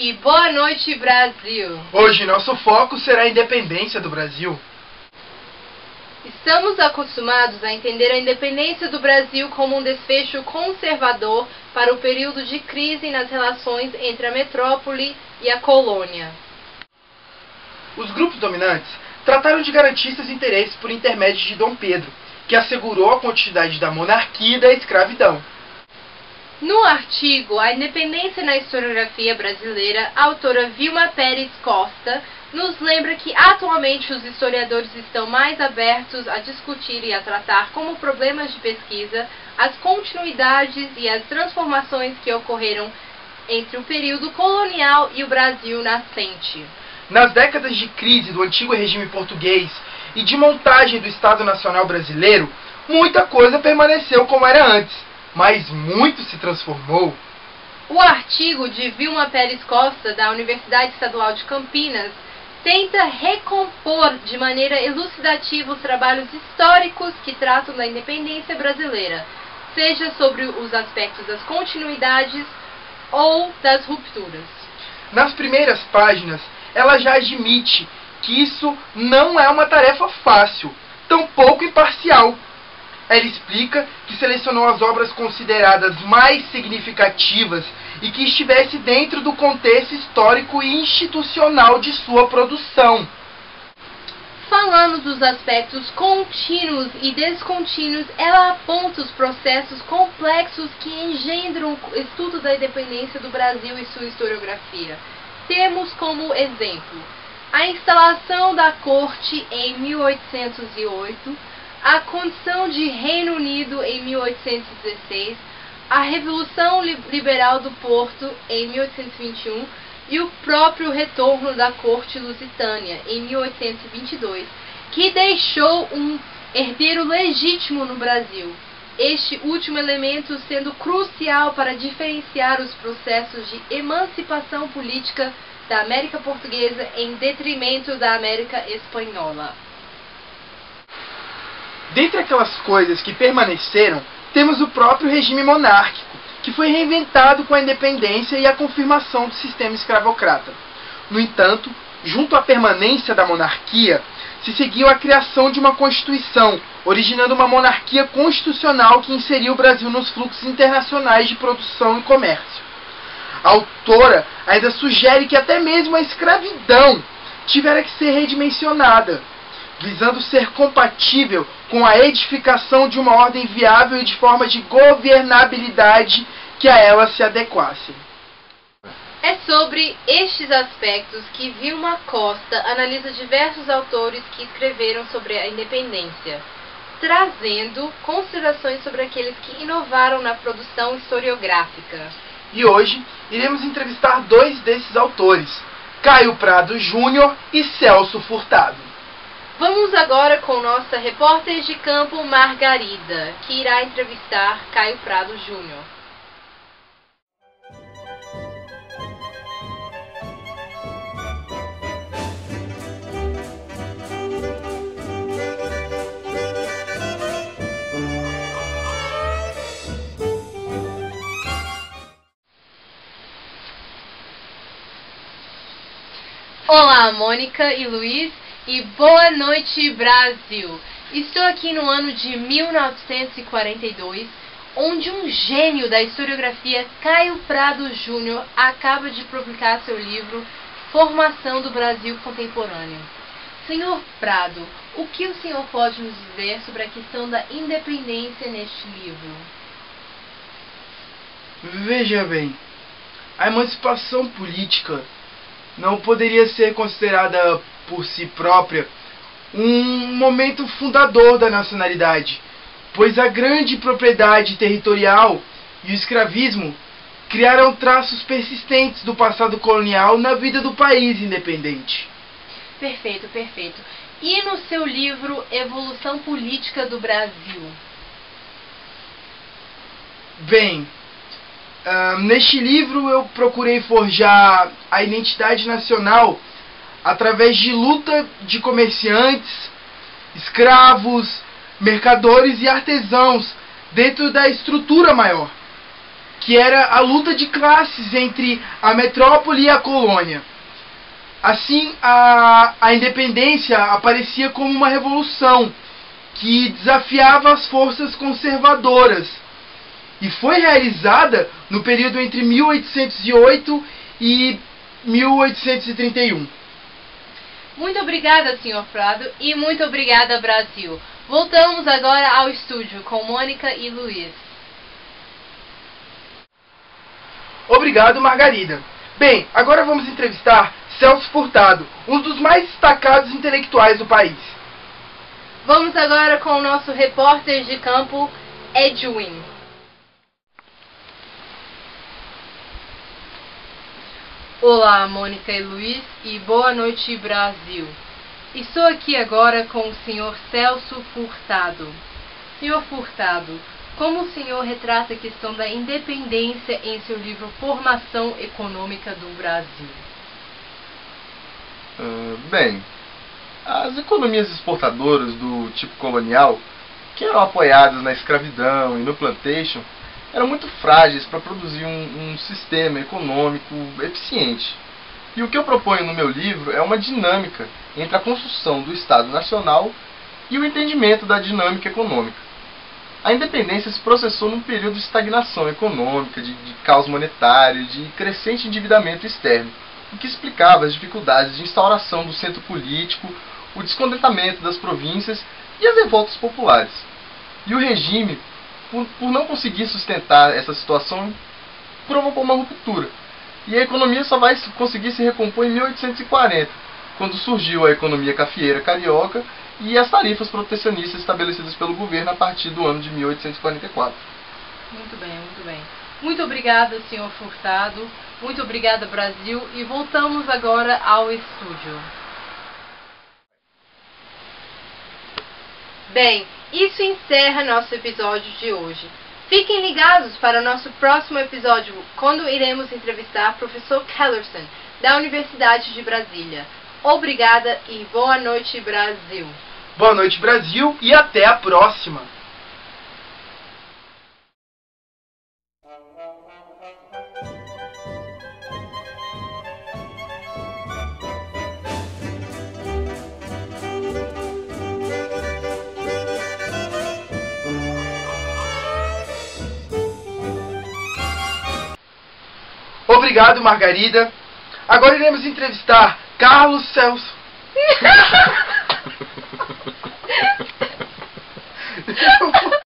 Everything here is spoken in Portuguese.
e boa noite, Brasil! Hoje nosso foco será a independência do Brasil. Estamos acostumados a entender a independência do Brasil como um desfecho conservador para o período de crise nas relações entre a metrópole e a colônia. Os grupos dominantes trataram de garantir seus interesses por intermédio de Dom Pedro, que assegurou a continuidade da monarquia e da escravidão. No artigo A Independência na Historiografia Brasileira, a autora Vilma Pérez Costa nos lembra que atualmente os historiadores estão mais abertos a discutir e a tratar como problemas de pesquisa as continuidades e as transformações que ocorreram entre o período colonial e o Brasil nascente. Nas décadas de crise do antigo regime português e de montagem do Estado Nacional Brasileiro, muita coisa permaneceu como era antes, mas muito se transformou. O artigo de Vilma Pérez Costa, da Universidade Estadual de Campinas, tenta recompor de maneira elucidativa os trabalhos históricos que tratam da independência brasileira, seja sobre os aspectos das continuidades ou das rupturas. Nas primeiras páginas, ela já admite que isso não é uma tarefa fácil, tampouco imparcial. Ela explica que selecionou as obras consideradas mais significativas e que estivesse dentro do contexto histórico e institucional de sua produção. Falando dos aspectos contínuos e descontínuos, ela aponta os processos complexos que engendram o estudo da independência do Brasil e sua historiografia. Temos como exemplo a instalação da corte em 1808, a condição de Reino Unido em 1816, a Revolução Liberal do Porto em 1821 e o próprio retorno da corte lusitânia em 1822, que deixou um herdeiro legítimo no Brasil. Este último elemento sendo crucial para diferenciar os processos de emancipação política da América Portuguesa em detrimento da América Espanhola. Dentre aquelas coisas que permaneceram, temos o próprio regime monárquico, que foi reinventado com a independência e a confirmação do sistema escravocrata. No entanto, junto à permanência da monarquia, se seguiu a criação de uma Constituição, originando uma monarquia constitucional que inseriu o Brasil nos fluxos internacionais de produção e comércio. A autora ainda sugere que até mesmo a escravidão tivera que ser redimensionada, visando ser compatível com a edificação de uma ordem viável e de forma de governabilidade que a ela se adequasse. É sobre estes aspectos que Vilma Costa analisa diversos autores que escreveram sobre a independência, trazendo considerações sobre aqueles que inovaram na produção historiográfica. E hoje iremos entrevistar dois desses autores, Caio Prado Júnior e Celso Furtado. Vamos agora com nossa repórter de campo, Margarida, que irá entrevistar Caio Prado Júnior. Olá, Mônica e Luiz, e boa noite, Brasil! Estou aqui no ano de 1942, onde um gênio da historiografia, Caio Prado Júnior, acaba de publicar seu livro Formação do Brasil Contemporâneo. Senhor Prado, o que o senhor pode nos dizer sobre a questão da independência neste livro? Veja bem, a emancipação política não poderia ser considerada por si própria um momento fundador da nacionalidade, pois a grande propriedade territorial e o escravismo criaram traços persistentes do passado colonial na vida do país independente. Perfeito, perfeito. E no seu livro Evolução Política do Brasil? Bem, neste livro eu procurei forjar a identidade nacional através de luta de comerciantes, escravos, mercadores e artesãos dentro da estrutura maior. que era a luta de classes entre a metrópole e a colônia. Assim, a independência aparecia como uma revolução que desafiava as forças conservadoras e foi realizada no período entre 1808 e 1831. Muito obrigada, Sr. Prado, e muito obrigada, Brasil. Voltamos agora ao estúdio com Mônica e Luiz. Obrigado, Margarida. Bem, agora vamos entrevistar Celso Furtado, um dos mais destacados intelectuais do país. Vamos agora com o nosso repórter de campo, Edwin. Olá, Mônica e Luiz, e boa noite, Brasil. Estou aqui agora com o Sr. Celso Furtado. Sr. Furtado, como o senhor retrata a questão da independência em seu livro Formação Econômica do Brasil? Bem, as economias exportadoras do tipo colonial, que eram apoiadas na escravidão e no plantation, eram muito frágeis para produzir um sistema econômico eficiente. E o que eu proponho no meu livro é uma dinâmica entre a construção do Estado Nacional e o entendimento da dinâmica econômica. A independência se processou num período de estagnação econômica, de caos monetário, de crescente endividamento externo, o que explicava as dificuldades de instauração do centro político, o descontentamento das províncias e as revoltas populares. E o regime, por não conseguir sustentar essa situação, provocou uma ruptura. E a economia só vai conseguir se recompor em 1840, quando surgiu a economia cafieira carioca e as tarifas protecionistas estabelecidas pelo governo a partir do ano de 1844. Muito bem, muito bem. Muito obrigada, Sr. Furtado. Muito obrigada, Brasil. E voltamos agora ao estúdio. Bem, isso encerra nosso episódio de hoje. Fiquem ligados para o nosso próximo episódio, quando iremos entrevistar o professor Kellerson, da Universidade de Brasília. Obrigada e boa noite, Brasil. Boa noite, Brasil, e até a próxima! Obrigado, Margarida. Agora iremos entrevistar Carlos Celso.